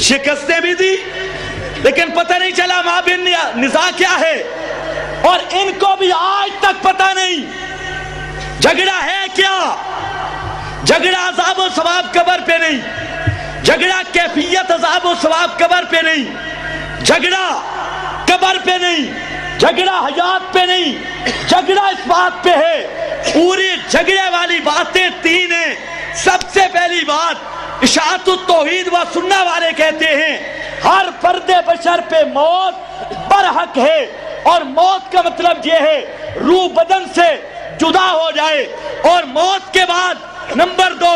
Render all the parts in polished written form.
شکستیں بھی دی لیکن پتہ نہیں چلا مابین نزاع کیا ہے، اور ان کو بھی آج تک پتہ نہیں جھگڑا ہے کیا۔ جھگڑا عذاب و ثواب قبر پہ نہیں، جھگڑا کیفیت عذاب و ثواب قبر پہ نہیں، جھگڑا قبر پہ نہیں، جھگڑا حیات پہ نہیں، جھگڑا اس بات پہ ہے۔ پوری جھگڑے والی باتیں تین ہیں۔ سب سے پہلی بات، اشاعت التوحید و سنہ والے کہتے ہیں ہر فرد بشر پہ موت برحق ہے، اور موت کا مطلب یہ ہے روح بدن سے جدا ہو جائے، اور موت کے بعد نمبر 2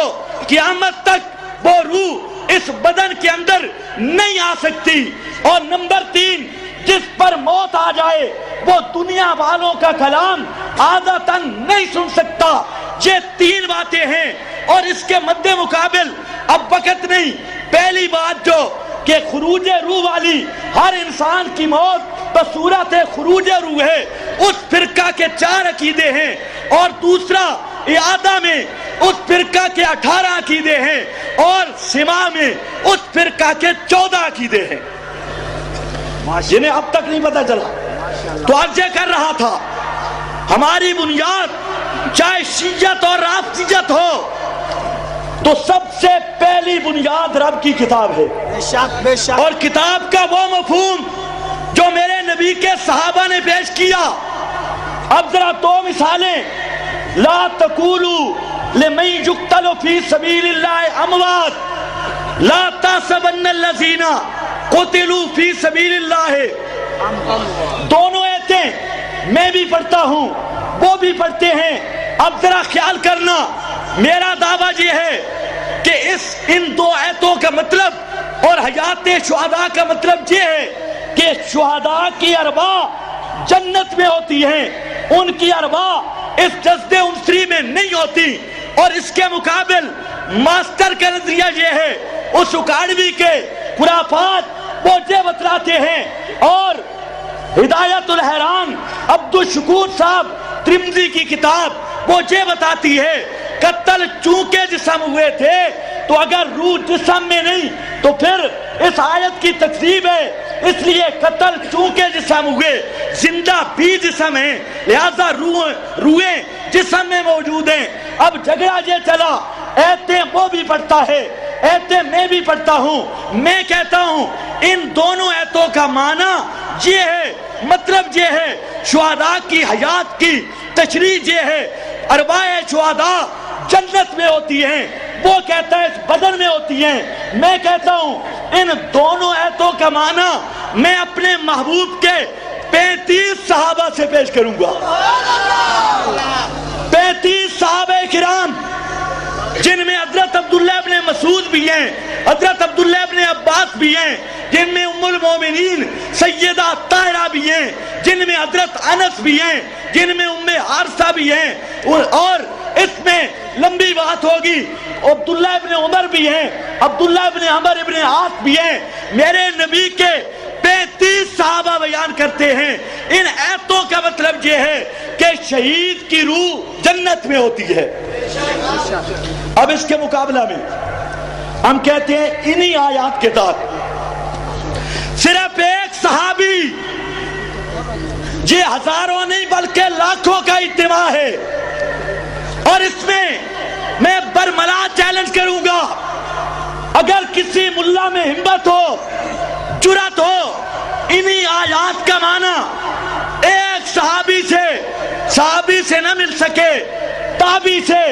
قیامت تک وہ روح اس بدن کے اندر نہیں آ سکتی، اور نمبر 3 جس پر موت آ جائے وہ دنیا والوں کا کلام عادتاً نہیں سن سکتا۔ یہ 3 باتیں ہیں، اور اس کے مد مقابل اب وقت نہیں، پہلی بات جو کہ خروج روح والی ہر انسان کی موت بصورت خروج روح ہے، اس فرقہ کے 4 عقیدے ہیں، اور دوسرا اعادہ میں اس فرقہ کے 18 عقیدے ہیں، اور سما میں اس فرقہ کے 14 عقیدے ہیں جنہیں اب تک نہیں پتہ چلا۔ تو عرض کر رہا تھا ہماری بنیاد چاہے شیعت اور رافضیت ہو تو سب سے پہلی بنیاد رب کی کتاب ہے، اور کتاب کا وہ مفہوم جو میرے نبی کے صحابہ نے پیش کیا۔ اب ذرا 2 مثالیں، لا تقولوا لمن يقتل في سبيل الله اموات لا تحسبن الذين قتلوا في سبيل الله، دونوں آیتیں میں بھی پڑھتا ہوں وہ بھی پڑھتے ہیں۔ اب ذرا خیال کرنا، میرا دعویٰ یہ ہے کہ ان 2 آیتوں کا مطلب اور حیات شہداء کا مطلب یہ ہے کہ شہداء کی ارواح جنت میں ہوتی ہیں، ان کی ارواح اس جسد انصری میں نہیں ہوتی، اور اس کے مقابل ماسٹر کا نظریہ یہ ہے، اس اکاڑوی کے خرافات وہ یہ بتلاتے ہیں، اور ہدایت الحیران عبدالشکور صاحب ترمذی کی کتاب وہ یہ بتاتی ہے قتل چونکہ جسم ہوئے تھے، تو اگر روح جسم میں نہیں تو پھر اس آیت کی تکذیب ہے، اس لیے قتل چونکہ جسم ہوئے، زندہ بھی جسم ہیں، لہذا روحیں جسم میں موجود ہیں۔ اب جھگڑا یہ چلا، ایتیں وہ بھی پڑھتا ہے، ایتیں میں بھی پڑھتا ہوں، میں کہتا ہوں ان دونوں ایتوں کا معنی یہ ہے، مطلب یہ ہے، شہداء کی حیات کی تشریح یہ ہے، ارواح شہداء جنت میں ہوتی ہیں، وہ کہتا ہے اس بدن میں ہوتی ہیں۔ میں کہتا ہوں ان دونوں ایتوں کا معنی میں اپنے محبوب کے 35 صحابہ سے پیش کروں گا۔ 35 صحابہ کرام جن میں حضرت عبداللہ ابن مسعود بھی ہیں، حضرت عبداللہ ابن عباس بھی ہیں، جن میں ام المومنین سیدہ طاہرہ بھی ہیں، جن میں حضرت انس بھی ہیں، جن میں ام حارثہ بھی ہیں، اور اس میں لمبی بات ہوگی، عبداللہ ابن عمر بھی ہیں، عبداللہ ابن عمر ابن عاص بھی ہیں۔ میرے نبی کے 35 صحابہ بیان کرتے ہیں ان ایتوں کا مطلب یہ ہے کہ شہید کی روح جنت میں ہوتی ہے۔ اب اس کے مقابلہ میں ہم کہتے ہیں انہی آیات کے تحت صرف ایک صحابی، یہ ہزاروں نہیں بلکہ لاکھوں کا اجتماع ہے، اور اس میں میں برملا چیلنج کروں گا، اگر کسی ملا میں ہمت ہو، جرأت ہو، انہی آیات کا معنی ایک صحابی سے نہ مل سکے، تابعی سے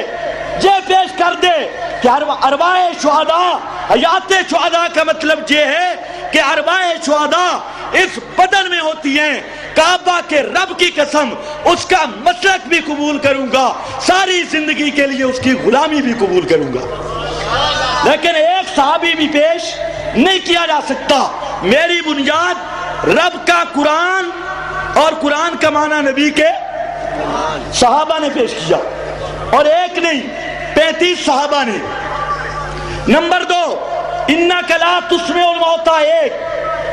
یہ پیش کر دے کہ ارواح شہداء، حیات شہداء کا مطلب یہ ہے کہ ارواح شہداء اس بدن میں ہوتی ہیں، کعبہ کے رب کی قسم اس کا مسلک بھی قبول کروں گا، ساری زندگی کے لیے اس کی غلامی بھی قبول کروں گا، لیکن ایک صحابی بھی پیش نہیں کیا جا سکتا۔ میری بنیاد رب کا قرآن، اور قرآن کا معنی نبی کے صحابہ نے پیش کیا، اور ایک نہیں 35 صحابہ نے۔ نمبر 2، اِنَّكَ لَا تُسْمِعُ الْمَوْتَى 1،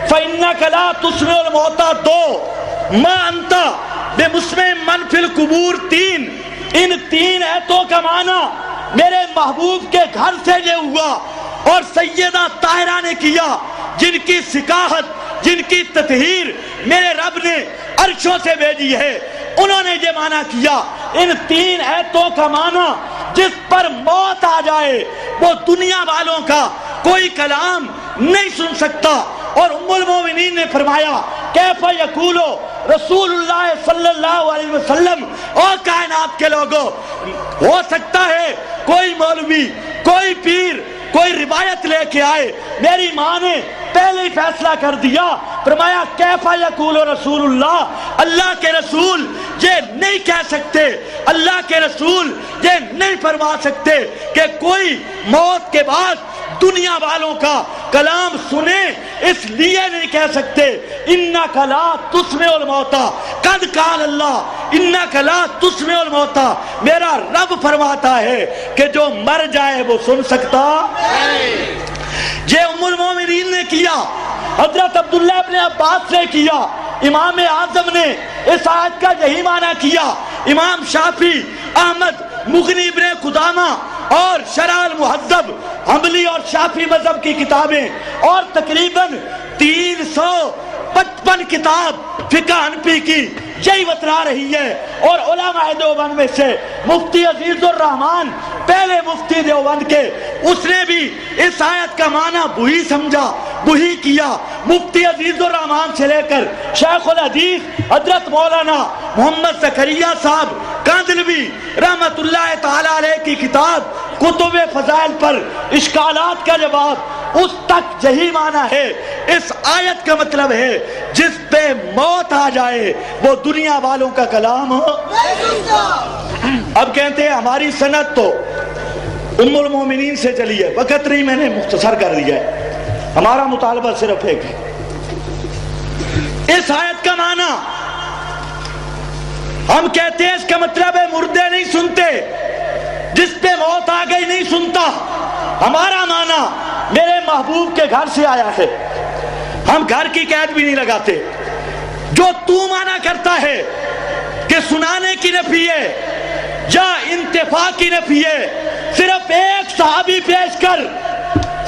فَإِنَّكَ لَا تُسْمِعُ الْمَوْتَى 2، مَا أَنْتَ بِمُسْمِعٍ مَّن فِي الْقُبُورِ 3۔ ان 3 ایتوں کا معنی میرے محبوب کے گھر سے یہ ہوا اور سیدہ طاہرہ نے کیا، جن کی سکاحت، جن کی تطہیر میرے رب نے عرشوں سے بھیجی ہے، انہوں نے یہ معنی کیا۔ ان 3 ایتوں کا معنی جس پر موت آ جائے وہ دنیا والوں کا کوئی کلام نہیں سن سکتا۔ اور ام المومنین نے فرمایا کیف یقول رسول اللہ صلی اللہ علیہ وسلم، اور کائنات کے لوگوں، ہو سکتا ہے کوئی مولوی، کوئی پیر، کوئی روایت لے کے آئے، میری ماں نے پہلے ہی فیصلہ کر دیا۔ فرمایا کیف یقول رسول اللہ، اللہ کے رسول یہ نہیں کہہ سکتے، اللہ کے رسول یہ نہیں فرما سکتے کہ کوئی موت کے بعد دنیا والوں کا کلام سنے، اس لیے نہیں کہہ سکتے انک لا تسمع الموتى قد قال اللہ، انک لا تسمع الموتى، میرا رب فرماتا ہے کہ جو مر جائے وہ سن سکتا۔ یہ ام المومنین نے کیا، حضرت عبداللہ ابن عباس نے کیا، امام اعظم نے اس آیت کا یہی معنی کیا، امام شافعی، احمد، مغنی ابن قدامہ اور شرح المہذب، حنبلی اور شافعی مذہب کی کتابیں، اور تقریباً 355 کتاب فقہ حنفی کی یہی بتلا رہی ہے۔ اور علماء دیوبند میں سے مفتی عزیز الرحمان، پہلے مفتی دیوبند کے، اس نے بھی اس آیت کا معنی وہی سمجھا، وہی کیا۔ مفتی عزیز الرحمان سے لے کر شیخ الحدیث حضرت مولانا محمد زکریا صاحب کاندھلوی رحمت اللہ تعالی علیہ کی کتاب کتب فضائل پر اشکالات کا جواب، اس تک یہی معنی ہے۔ اس آیت کا مطلب ہے جس پہ موت آ جائے وہ دنیا والوں کا کلام ہو۔ اب کہتے ہیں ہماری سند تو ام المومنین سے چلی ہے، وقت نہیں، میں نے مختصر کر دیا ہے، ہمارا مطالبہ صرف ایک ہے۔ اس آیت کا معنی ہم کہتے ہیں اس کا مطلب ہے مردے نہیں سنتے، جس پہ موت آ گئی نہیں سنتا۔ ہمارا معنی میرے محبوب کے گھر سے آیا ہے، ہم گھر کی قید بھی نہیں لگاتے۔ جو تو معنی کرتا ہے کہ سنانے کی نفی ہے یا انتفاع کی نفی ہے، صرف ایک صحابی پیش کر،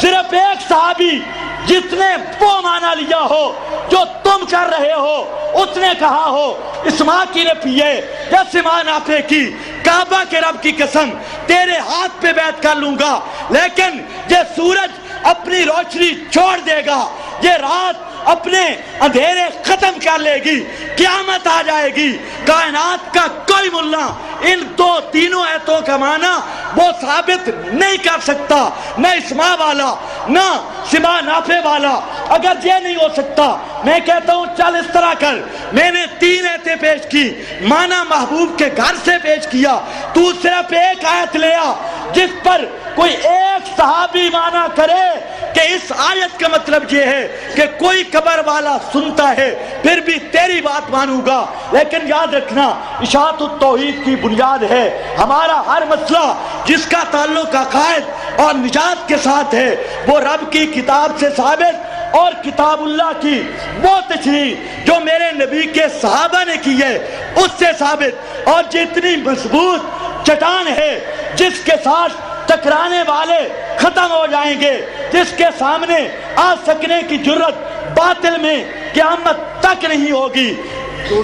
صرف ایک صحابی جس نے وہ معنی لیا ہو جو تم کر رہے ہو، اس نے کہا ہو اسماء کی نفی ہے یا سماع نافع کی، کعبہ کے رب کی قسم تیرے ہاتھ پہ بیعت کر لوں گا، لیکن یہ سورج اپنی روشنی چھوڑ دے گا، یہ رات اپنے اندھیرے ختم کر لے گی، قیامت آ جائے گی، کائنات کا کوئی ملا ان تینوں ایتوں کا معنی وہ ثابت نہیں کر سکتا، نہ اسماء والا نہ سماع نافع والا۔ اگر یہ نہیں ہو سکتا، میں کہتا ہوں چل اس طرح کر، میں نے 3 ایتیں پیش کی، معنی محبوب کے گھر سے پیش کیا، تو صرف ایک آیت لیا جس پر کوئی ایک صحابی معنی کرے کہ اس آیت کا مطلب یہ ہے کہ کوئی قبر والا سنتا ہے، پھر بھی تیری بات مانوں گا۔ لیکن یاد رکھنا، اشاعت التوحید کی بنیاد ہے، ہمارا ہر مسئلہ جس کا تعلق عقائد اور نجات کے ساتھ ہے وہ رب کی کتاب سے ثابت اور کتاب اللہ کی وہ تشریح جو میرے نبی کے صحابہ نے کی ہے اس سے ثابت، اور جتنی مضبوط چٹان ہے جس کے ساتھ ٹکرانے والے ختم ہو جائیں گے، جس کے سامنے آ سکنے کی جرت باطل میں قیامت تک نہیں ہوگی۔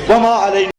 وما علینا